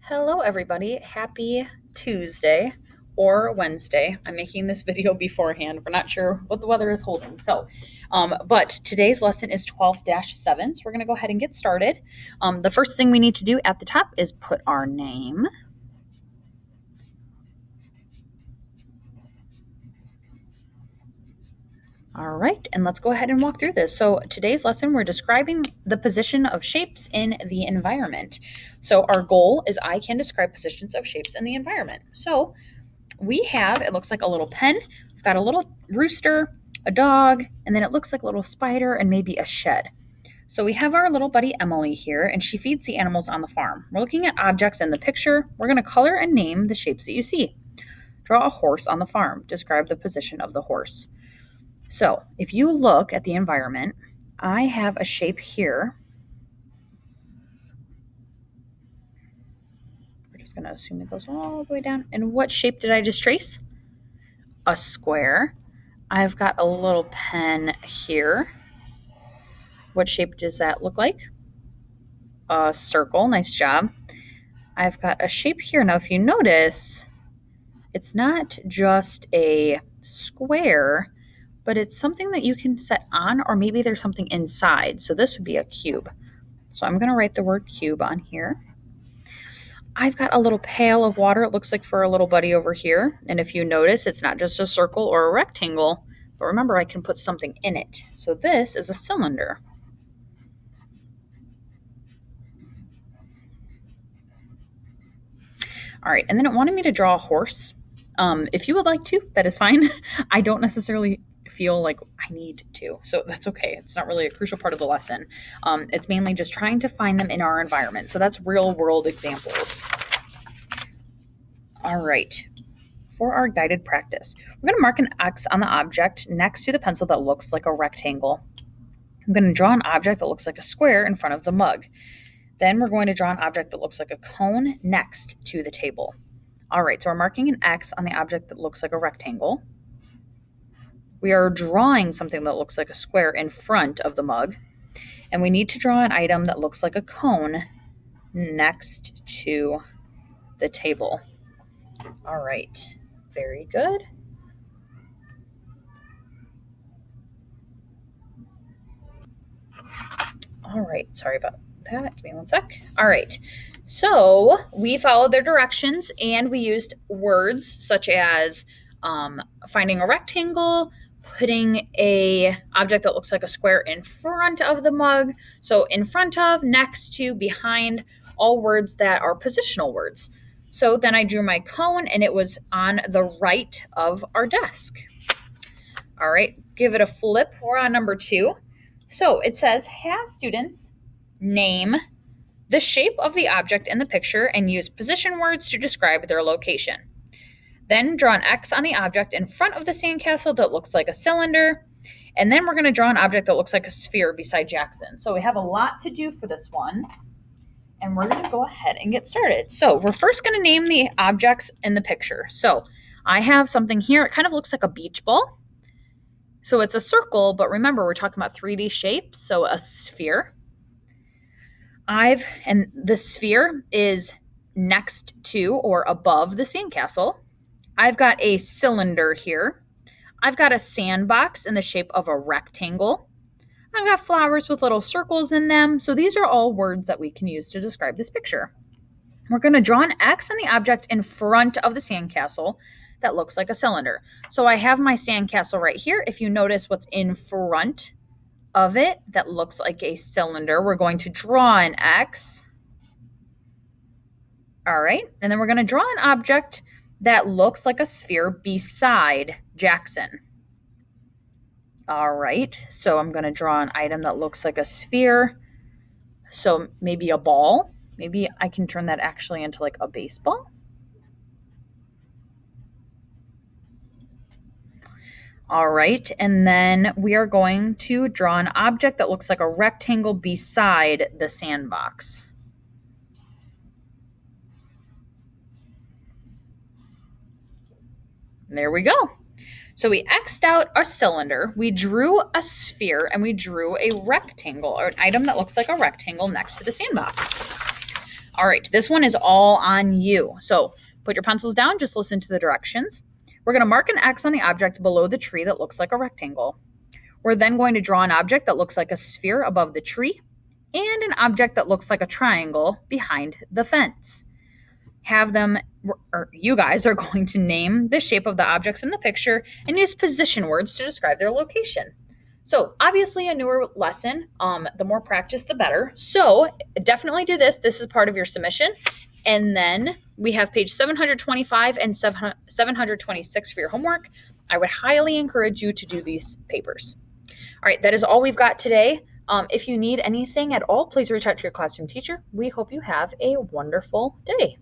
Hello, everybody. Happy Tuesday or Wednesday. I'm making this video beforehand. We're not sure what the weather is holding. But today's lesson is 12-7. So we're going to go ahead and get started. The first thing we need to do at the top is put our name. All right, and let's go ahead and walk through this. So today's lesson, we're describing the position of shapes in the environment. So our goal is I can describe positions of shapes in the environment. So we have, it looks like a little pen. We've got a little rooster, a dog, and then it looks like a little spider and maybe a shed. So we have our little buddy Emily here, and she feeds the animals on the farm. We're looking at objects in the picture. We're going to color and name the shapes that you see. Draw a horse on the farm. Describe the position of the horse. So if you look at the environment, I have a shape here. We're just going to assume it goes all the way down. And what shape did I just trace? A square. I've got a little pen here. What shape does that look like? A circle. Nice job. I've got a shape here. Now, if you notice, it's not just a square, but it's something that you can set on, or maybe there's something inside. So this would be a cube. So I'm going to write the word cube on here. I've got a little pail of water, it looks like, for a little buddy over here. And if you notice, it's not just a circle or a rectangle, but remember, I can put something in it. So this is a cylinder. All right, and then it wanted me to draw a horse. If you would like to, that is fine. I don't necessarily feel like I need to, so that's okay. It's not really a crucial part of the lesson. It's mainly just trying to find them in our environment. So that's real world examples. All right, for our guided practice, we're going to mark an X on the object next to the pencil that looks like a rectangle. I'm going to draw an object that looks like a square in front of the mug. Then we're going to draw an object that looks like a cone next to the table. All right, so we're marking an X on the object that looks like a rectangle. We are drawing something that looks like a square in front of the mug. And we need to draw an item that looks like a cone next to the table. All right, very good. All right, sorry about that. Give me one sec. All right, so we followed their directions and we used words such as finding a rectangle, putting a object that looks like a square in front of the mug. So in front of, next to, behind, all words that are positional words. So then I drew my cone and it was on the right of our desk. All right, give it a flip. We're on number 2. So it says, have students name the shape of the object in the picture and use position words to describe their location. Then draw an X on the object in front of the sandcastle that looks like a cylinder. And then we're going to draw an object that looks like a sphere beside Jackson. So we have a lot to do for this one. And we're going to go ahead and get started. So we're first going to name the objects in the picture. So I have something here. It kind of looks like a beach ball. So it's a circle, but remember, we're talking about 3D shapes. So a sphere. And the sphere is next to or above the sandcastle. I've got a cylinder here. I've got a sandbox in the shape of a rectangle. I've got flowers with little circles in them. So these are all words that we can use to describe this picture. We're going to draw an X on the object in front of the sandcastle that looks like a cylinder. So I have my sandcastle right here. If you notice what's in front of it that looks like a cylinder, we're going to draw an X. All right, and then we're going to draw an object that looks like a sphere beside Jackson. All right, so I'm going to draw an item that looks like a sphere. So maybe a ball. Maybe I can turn that actually into like a baseball. All right, and then we are going to draw an object that looks like a rectangle beside the sandbox. There we go. So we X'd out a cylinder, we drew a sphere, and we drew a rectangle, or an item that looks like a rectangle next to the sandbox. All right, this one is all on you. So put your pencils down, just listen to the directions. We're going to mark an X on the object below the tree that looks like a rectangle. We're then going to draw an object that looks like a sphere above the tree and an object that looks like a triangle behind the fence. Have them, or you guys are going to name the shape of the objects in the picture and use position words to describe their location. So obviously a newer lesson, the more practice, the better. So definitely do this. This is part of your submission. And then we have page 725 and 726 for your homework. I would highly encourage you to do these papers. All right, that is all we've got today. If you need anything at all, please reach out to your classroom teacher. We hope you have a wonderful day.